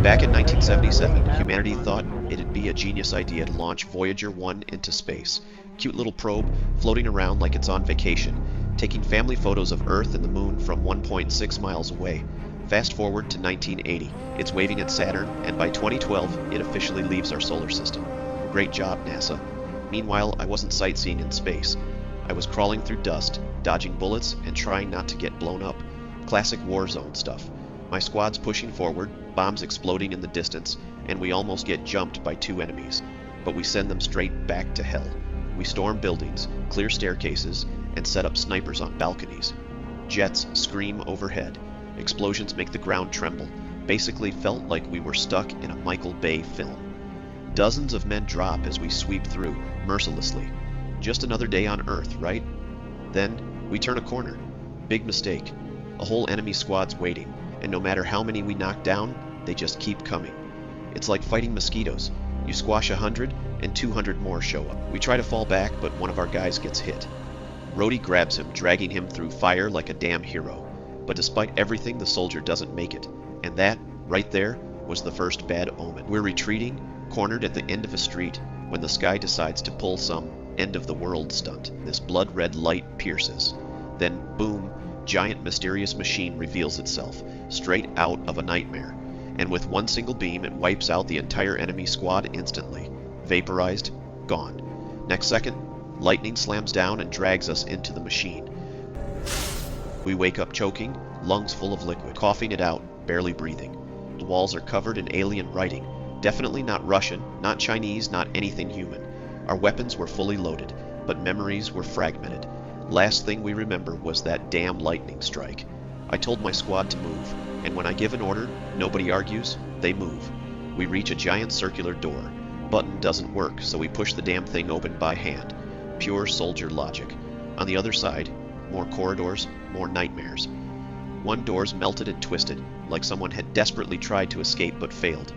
Back in 1977, humanity thought it'd be a genius idea to launch Voyager 1 into space. Cute little probe floating around like it's on vacation, taking family photos of Earth and the Moon from 1.6 miles away. Fast forward to 1980, it's waving at Saturn, and by 2012, it officially leaves our solar system. Great job, NASA. Meanwhile, I wasn't sightseeing in space. I was crawling through dust, dodging bullets, and trying not to get blown up. Classic war zone stuff. My squad's pushing forward, bombs exploding in the distance, and we almost get jumped by two enemies. But we send them straight back to hell. We storm buildings, clear staircases, and set up snipers on balconies. Jets scream overhead. Explosions make the ground tremble. Basically felt like we were stuck in a Michael Bay film. Dozens of men drop as we sweep through, mercilessly. Just another day on Earth, right? Then, we turn a corner. Big mistake. A whole enemy squad's waiting, and no matter how many we knock down, they just keep coming. It's like fighting mosquitoes. You squash 100, and 200 more show up. We try to fall back, but one of our guys gets hit. Rhodey grabs him, dragging him through fire like a damn hero. But despite everything, the soldier doesn't make it. And that, right there, was the first bad omen. We're retreating, cornered at the end of a street, when the sky decides to pull some end-of-the-world stunt. This blood-red light pierces. Then, boom, giant mysterious machine reveals itself, straight out of a nightmare. And with one single beam, it wipes out the entire enemy squad instantly. Vaporized, gone. Next second, lightning slams down and drags us into the machine. We wake up choking, lungs full of liquid, coughing it out, barely breathing. The walls are covered in alien writing. Definitely not Russian, not Chinese, not anything human. Our weapons were fully loaded, but memories were fragmented. Last thing we remember was that damn lightning strike. I told my squad to move, and when I give an order, nobody argues, they move. We reach a giant circular door. Button doesn't work, so we push the damn thing open by hand. Pure soldier logic. On the other side, more corridors, more nightmares. One door's melted and twisted, like someone had desperately tried to escape but failed.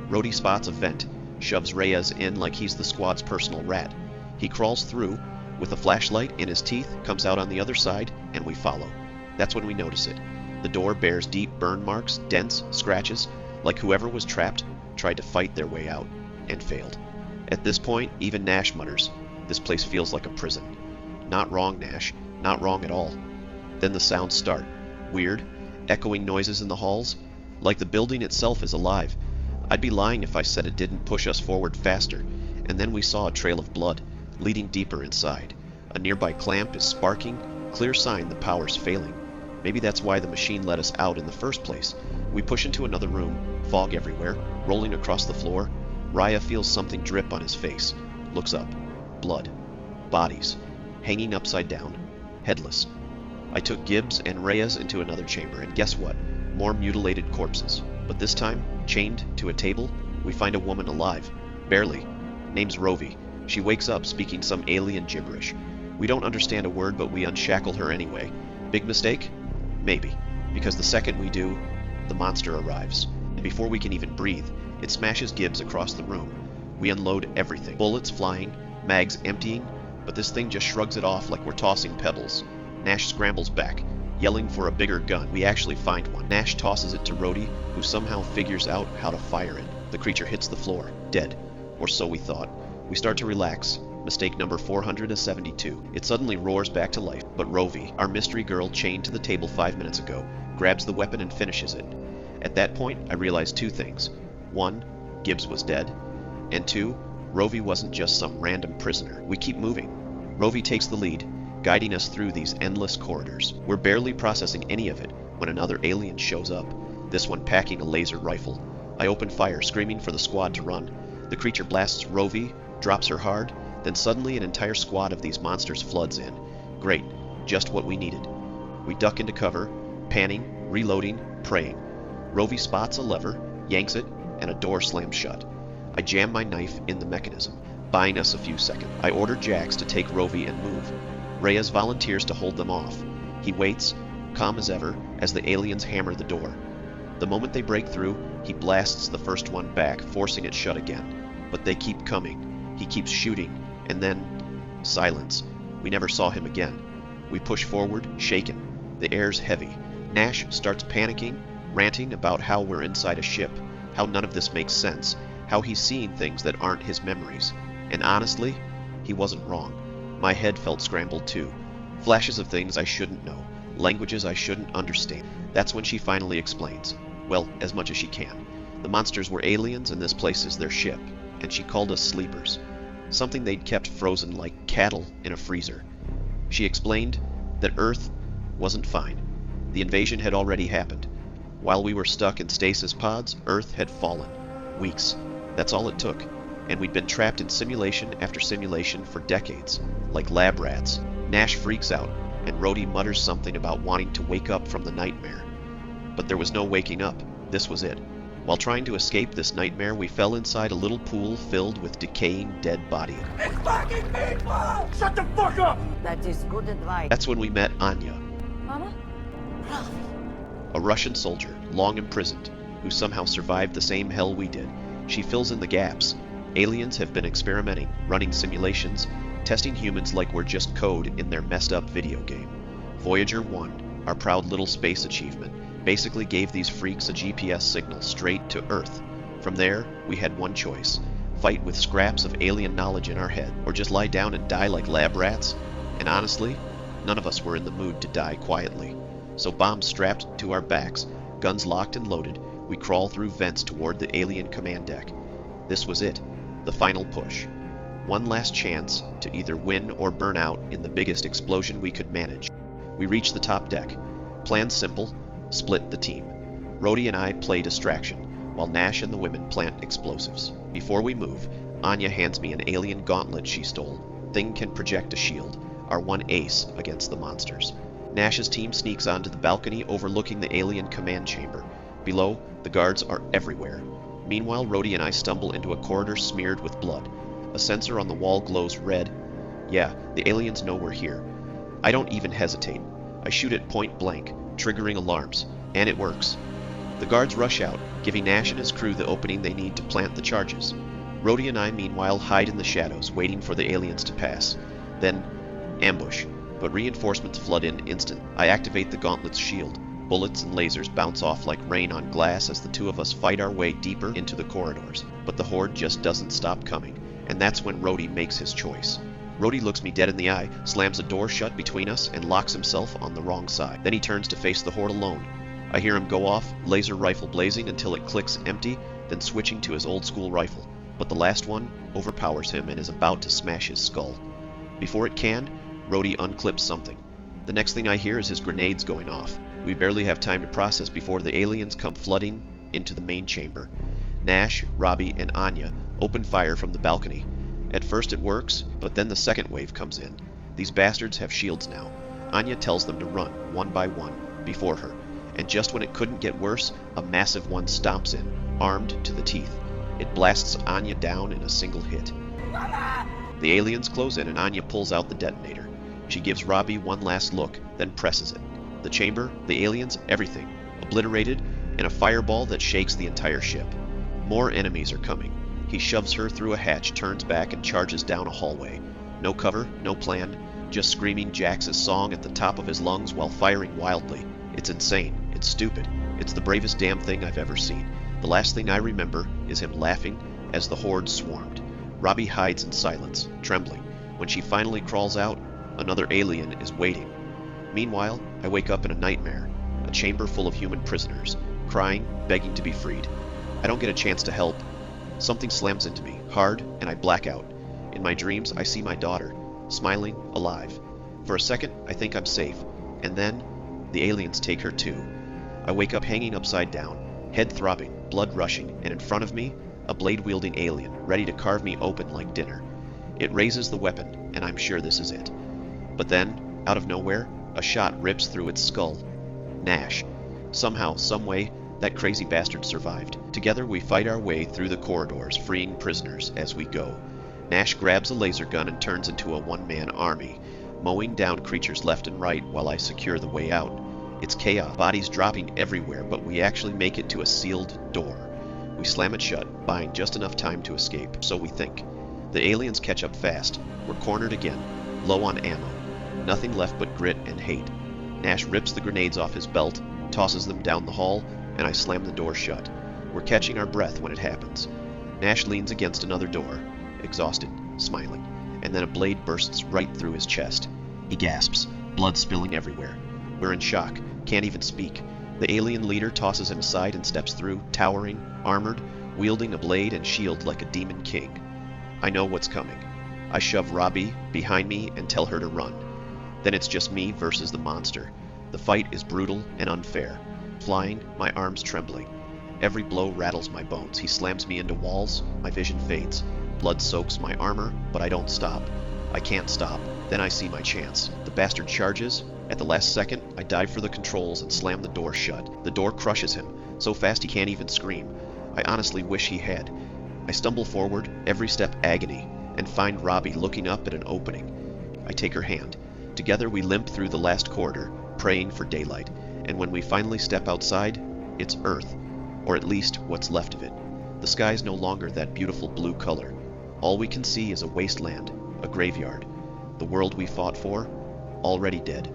Rhodey spots a vent, shoves Reyes in like he's the squad's personal rat. He crawls through, with a flashlight in his teeth, comes out on the other side, and we follow. That's when we notice it. The door bears deep burn marks, dents, scratches, like whoever was trapped tried to fight their way out, and failed. At this point, even Nash mutters, "This place feels like a prison." Not wrong, Nash. Not wrong at all. Then the sounds start. Weird, echoing noises in the halls, like the building itself is alive. I'd be lying if I said it didn't push us forward faster, and then we saw a trail of blood, leading deeper inside. A nearby clamp is sparking, clear sign the power's failing. Maybe that's why the machine let us out in the first place. We push into another room, fog everywhere, rolling across the floor. Raya feels something drip on his face, looks up. Blood. Bodies. Hanging upside down. Headless. I took Gibbs and Reyes into another chamber, and guess what? More mutilated corpses. But this time, chained to a table, we find a woman alive. Barely. Name's Rovi. She wakes up speaking some alien gibberish. We don't understand a word, but we unshackle her anyway. Big mistake? Maybe. Because the second we do, the monster arrives. And before we can even breathe, it smashes Gibbs across the room. We unload everything. Bullets flying, mags emptying, but this thing just shrugs it off like we're tossing pebbles. Nash scrambles back, yelling for a bigger gun. We actually find one. Nash tosses it to Rhodey, who somehow figures out how to fire it. The creature hits the floor, dead. Or so we thought. We start to relax. Mistake number 472. It suddenly roars back to life, but Rovi, our mystery girl chained to the table 5 minutes ago, grabs the weapon and finishes it. At that point, I realized two things. One, Gibbs was dead. And two, Rovi wasn't just some random prisoner. We keep moving. Rovi takes the lead, guiding us through these endless corridors. We're barely processing any of it when another alien shows up, this one packing a laser rifle. I open fire, screaming for the squad to run. The creature blasts Rovi, drops her hard, then suddenly an entire squad of these monsters floods in. Great, just what we needed. We duck into cover, panning, reloading, praying. Rovi spots a lever, yanks it, and a door slams shut. I jam my knife in the mechanism, buying us a few seconds. I order Jax to take Rovi and move. Reyes volunteers to hold them off. He waits, calm as ever, as the aliens hammer the door. The moment they break through, he blasts the first one back, forcing it shut again. But they keep coming. He keeps shooting, and then silence. We never saw him again. We push forward, shaken. The air's heavy. Nash starts panicking, ranting about how we're inside a ship, how none of this makes sense, how he's seeing things that aren't his memories. And honestly, he wasn't wrong. My head felt scrambled too. Flashes of things I shouldn't know, languages I shouldn't understand. That's when she finally explains. Well, as much as she can. The monsters were aliens and this place is their ship, and she called us sleepers. Something they'd kept frozen like cattle in a freezer. She explained that Earth wasn't fine. The invasion had already happened. While we were stuck in stasis pods, Earth had fallen. Weeks. That's all it took. And we'd been trapped in simulation after simulation for decades, like lab rats. Nash freaks out, and Rhodey mutters something about wanting to wake up from the nightmare. But there was no waking up. This was it. While trying to escape this nightmare, we fell inside a little pool filled with decaying dead bodies. It's fucking people! Shut the fuck up! That is good advice. That's when we met Anya, Mama? a Russian soldier, long imprisoned, who somehow survived the same hell we did. She fills in the gaps. Aliens have been experimenting, running simulations, testing humans like we're just code in their messed up video game. Voyager 1, our proud little space achievement, basically gave these freaks a GPS signal straight to Earth. From there, we had one choice: fight with scraps of alien knowledge in our head, or just lie down and die like lab rats. And honestly, none of us were in the mood to die quietly. So bombs strapped to our backs, guns locked and loaded, we crawl through vents toward the alien command deck. This was it, the final push. One last chance to either win or burn out in the biggest explosion we could manage. We reach the top deck. Plan simple: split the team. Rhodey and I play distraction, while Nash and the women plant explosives. Before we move, Anya hands me an alien gauntlet she stole. Thing can project a shield, our one ace against the monsters. Nash's team sneaks onto the balcony overlooking the alien command chamber. Below, the guards are everywhere. Meanwhile, Rhodey and I stumble into a corridor smeared with blood. A sensor on the wall glows red. Yeah, the aliens know we're here. I don't even hesitate. I shoot it point blank, triggering alarms, and it works. The guards rush out, giving Nash and his crew the opening they need to plant the charges. Rhodey and I, meanwhile, hide in the shadows, waiting for the aliens to pass. Then, ambush, but reinforcements flood in instant. I activate the gauntlet's shield. Bullets and lasers bounce off like rain on glass as the two of us fight our way deeper into the corridors. But the horde just doesn't stop coming, and that's when Rhodey makes his choice. Rhodey looks me dead in the eye, slams a door shut between us, and locks himself on the wrong side. Then he turns to face the horde alone. I hear him go off, laser rifle blazing until it clicks empty, then switching to his old-school rifle. But the last one overpowers him and is about to smash his skull. Before it can, Rhodey unclips something. The next thing I hear is his grenades going off. We barely have time to process before the aliens come flooding into the main chamber. Nash, Robbie, and Anya open fire from the balcony. At first it works, but then the second wave comes in. These bastards have shields now. Anya tells them to run, one by one, before her. And just when it couldn't get worse, a massive one stomps in, armed to the teeth. It blasts Anya down in a single hit. The aliens close in and Anya pulls out the detonator. She gives Robbie one last look, then presses it. The chamber, the aliens, everything, obliterated, and a fireball that shakes the entire ship. More enemies are coming. He shoves her through a hatch, turns back, and charges down a hallway. No cover, no plan, just screaming Jax's song at the top of his lungs while firing wildly. It's insane. It's stupid. It's the bravest damn thing I've ever seen. The last thing I remember is him laughing as the horde swarmed. Robbie hides in silence, trembling. When she finally crawls out, another alien is waiting. Meanwhile, I wake up in a nightmare, a chamber full of human prisoners, crying, begging to be freed. I don't get a chance to help. Something slams into me, hard, and I black out. In my dreams, I see my daughter, smiling, alive. For a second, I think I'm safe, and then, the aliens take her too. I wake up hanging upside down, head throbbing, blood rushing, and in front of me, a blade-wielding alien, ready to carve me open like dinner. It raises the weapon, and I'm sure this is it. But then, out of nowhere, a shot rips through its skull. Nash. Somehow, someway, that crazy bastard survived. Together we fight our way through the corridors, freeing prisoners as we go. Nash grabs a laser gun and turns into a one-man army, mowing down creatures left and right while I secure the way out. It's chaos, bodies dropping everywhere, but we actually make it to a sealed door. We slam it shut, buying just enough time to escape, so we think. The aliens catch up fast. We're cornered again, low on ammo. Nothing left but grit and hate. Nash rips the grenades off his belt, tosses them down the hall, and I slam the door shut. We're catching our breath when it happens. Nash leans against another door, exhausted, smiling, and then a blade bursts right through his chest. He gasps, blood spilling everywhere. We're in shock, can't even speak. The alien leader tosses him aside and steps through, towering, armored, wielding a blade and shield like a demon king. I know what's coming. I shove Robbie behind me and tell her to run. Then it's just me versus the monster. The fight is brutal and unfair. Flying, my arms trembling. Every blow rattles my bones. He slams me into walls, my vision fades. Blood soaks my armor, but I don't stop. I can't stop. Then I see my chance. The bastard charges. At the last second, I dive for the controls and slam the door shut. The door crushes him, so fast he can't even scream. I honestly wish he had. I stumble forward, every step agony, and find Robbie looking up at an opening. I take her hand. Together we limp through the last corridor, praying for daylight. And when we finally step outside, it's Earth, or at least what's left of it. The sky's no longer that beautiful blue color. All we can see is a wasteland, a graveyard. The world we fought for, already dead.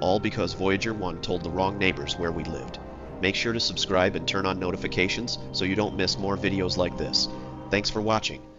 All because Voyager 1 told the wrong neighbors where we lived. Make sure to subscribe and turn on notifications so you don't miss more videos like this. Thanks for watching.